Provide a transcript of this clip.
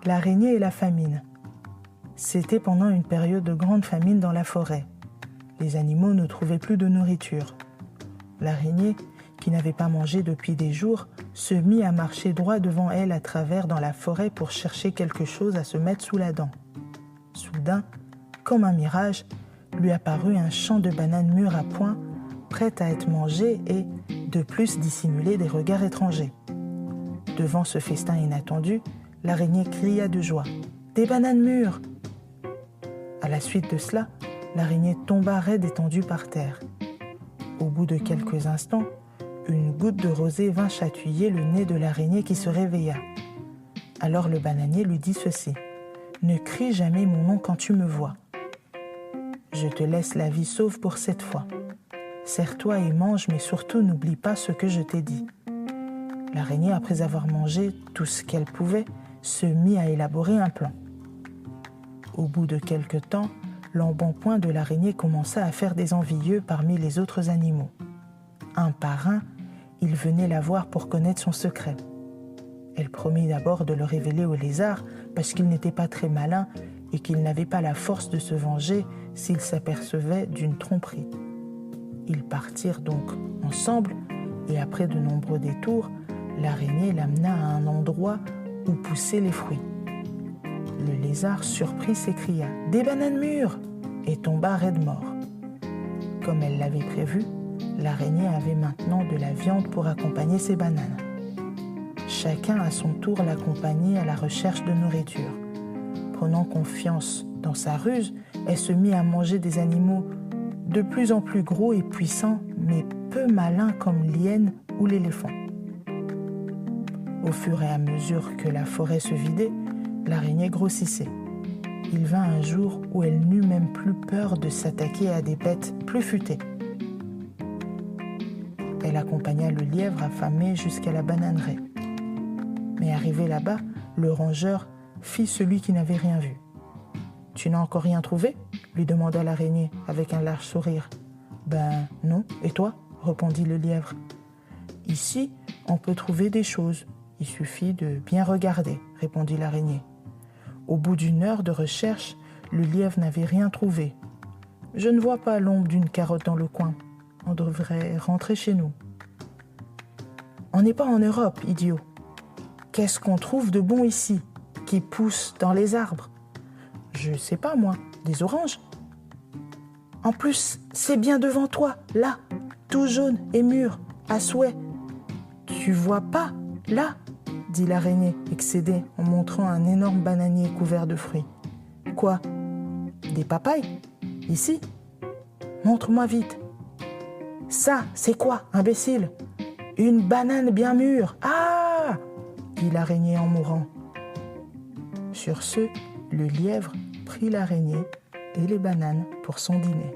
l'araignée et la famine. C'était pendant une période de grande famine dans la forêt. Les animaux ne trouvaient plus de nourriture. L'araignée, qui n'avait pas mangé depuis des jours, se mit à marcher droit devant elle à travers dans la forêt pour chercher quelque chose à se mettre sous la dent. Soudain, comme un mirage, lui apparut un champ de bananes mûres à point, prêtes à être mangées et, de plus, dissimuler des regards étrangers. Devant ce festin inattendu, l'araignée cria de joie. « Des bananes mûres !» À la suite de cela, l'araignée tomba raide étendue par terre. Au bout de quelques instants, une goutte de rosée vint chatouiller le nez de l'araignée qui se réveilla. Alors le bananier lui dit ceci. « Ne crie jamais mon nom quand tu me vois. Je te laisse la vie sauve pour cette fois. Serre-toi et mange, mais surtout n'oublie pas ce que je t'ai dit. » L'araignée, après avoir mangé tout ce qu'elle pouvait, se mit à élaborer un plan. Au bout de quelque temps, l'embonpoint de l'araignée commença à faire des envieux parmi les autres animaux. Un par un, ils venaient la voir pour connaître son secret. Elle promit d'abord de le révéler au lézard parce qu'il n'était pas très malin et qu'il n'avait pas la force de se venger s'il s'apercevait d'une tromperie. Ils partirent donc ensemble et après de nombreux détours, l'araignée l'amena à un endroit où poussaient les fruits. Le lézard, surpris, s'écria « Des bananes mûres !» et tomba raide mort. Comme elle l'avait prévu, l'araignée avait maintenant de la viande pour accompagner ses bananes. Chacun à son tour l'accompagnait à la recherche de nourriture. Prenant confiance dans sa ruse, elle se mit à manger des animaux de plus en plus gros et puissants, mais peu malins comme l'hyène ou l'éléphant. Au fur et à mesure que la forêt se vidait, l'araignée grossissait. Il vint un jour où elle n'eut même plus peur de s'attaquer à des bêtes plus futées. Elle accompagna le lièvre affamé jusqu'à la bananeraie. Mais arrivé là-bas, le rongeur fit celui qui n'avait rien vu. « Tu n'as encore rien trouvé ?» lui demanda l'araignée avec un large sourire. « Ben non, et toi ?» répondit le lièvre. « Ici, on peut trouver des choses. Il suffit de bien regarder, » répondit l'araignée. Au bout d'une heure de recherche, le lièvre n'avait rien trouvé. « Je ne vois pas l'ombre d'une carotte dans le coin. On devrait rentrer chez nous. »« On n'est pas en Europe, idiot. Qu'est-ce qu'on trouve de bon ici, qui pousse dans les arbres ? Je sais pas, moi, des oranges. En plus, c'est bien devant toi, là, tout jaune et mûr, à souhait. Tu vois pas, là ?» dit l'araignée, excédée, en montrant un énorme bananier couvert de fruits. « Quoi ? Des papayes ? Ici ? Montre-moi vite. »« Ça, c'est quoi, imbécile ? Une banane bien mûre. Ah !» dit l'araignée en mourant. Sur ce, le lièvre prit l'araignée et les bananes pour son dîner.